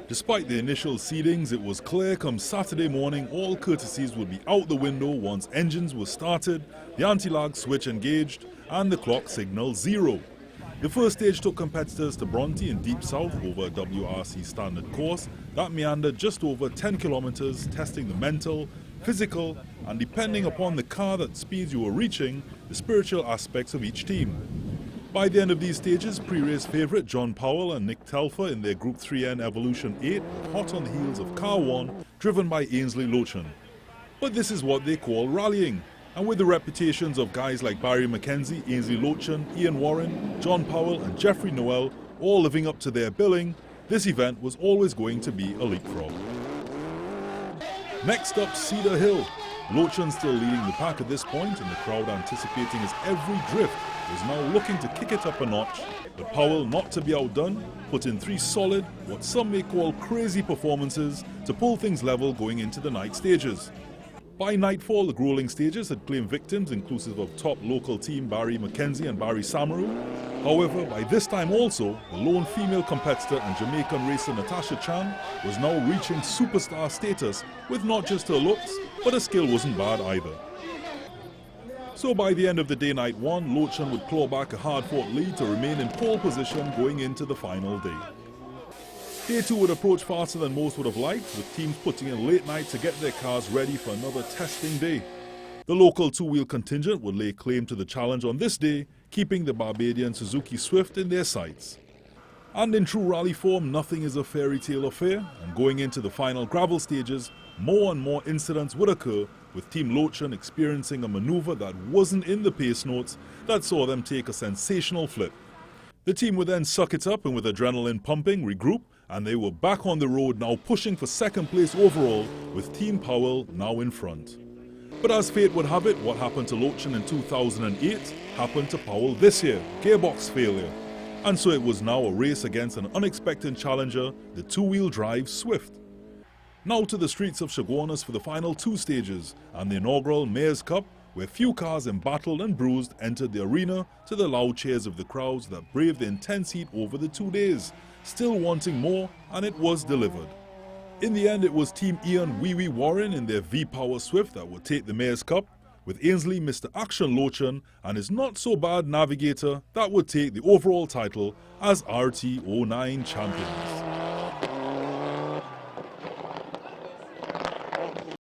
Despite the initial seedings, it was clear come Saturday morning all courtesies would be out the window once engines were started, the anti-lag switch engaged, and the clock signaled 0. The first stage took competitors to Bronte in Deep South over a WRC standard course that meandered just over 10 kilometers, testing the mental, physical, and depending upon the car that speeds you were reaching, the spiritual aspects of each team. By the end of these stages, pre-race favourite John Powell and Nick Telfer in their Group 3N Evolution 8 were hot on the heels of Car 1, driven by AINSLEY LOCHAN. But this is what they call rallying, and with the reputations of guys like Barry McKenzie, AINSLEY LOCHAN, Ian Warren, John Powell and Jeffrey Noel all living up to their billing, this event was always going to be a leapfrog. Next up, Cedar Hill. Lochan still leading the pack at this point, and the crowd anticipating his every drift was now looking to kick it up a notch. But Powell, not to be outdone, put in 3 solid, what some may call crazy performances to pull things level going into the night stages. By nightfall, the grueling stages had claimed victims inclusive of top local team Barry McKenzie and Barry Samaru. However, by this time also, the lone female competitor and Jamaican racer Natasha Chan was now reaching superstar status with not just her looks, but her skill wasn't bad either. So by the end of the day night 1, Lochan would claw back a hard-fought lead to remain in pole position going into the final day. Day 2 would approach faster than most would have liked, with teams putting in late night to get their cars ready for another testing day. The local 2-wheel contingent would lay claim to the challenge on this day, keeping the Barbadian Suzuki Swift in their sights. And in true rally form, nothing is a fairy tale affair, and going into the final gravel stages, more and more incidents would occur, with Team Lochan experiencing a maneuver that wasn't in the pace notes that saw them take a sensational flip. The team would then suck it up and with adrenaline pumping, regroup, and they were back on the road now pushing for second place overall, with Team Powell now in front. But as fate would have it, what happened to Lochan in 2008 happened to Powell this year, gearbox failure. And so it was now a race against an unexpected challenger, the 2-wheel drive Swift. Now to the streets of Chaguanas for the final 2 stages and the inaugural Mayor's Cup, where few cars embattled and bruised entered the arena to the loud cheers of the crowds that braved the intense heat over the 2 days, still wanting more, and it was delivered. In the end, it was Team Ian Wee Wee Warren in their V-Power Swift that would take the Mayor's Cup, with AINSLEY Mr. Action Lochan and his not-so-bad Navigator that would take the overall title as RT09 champions.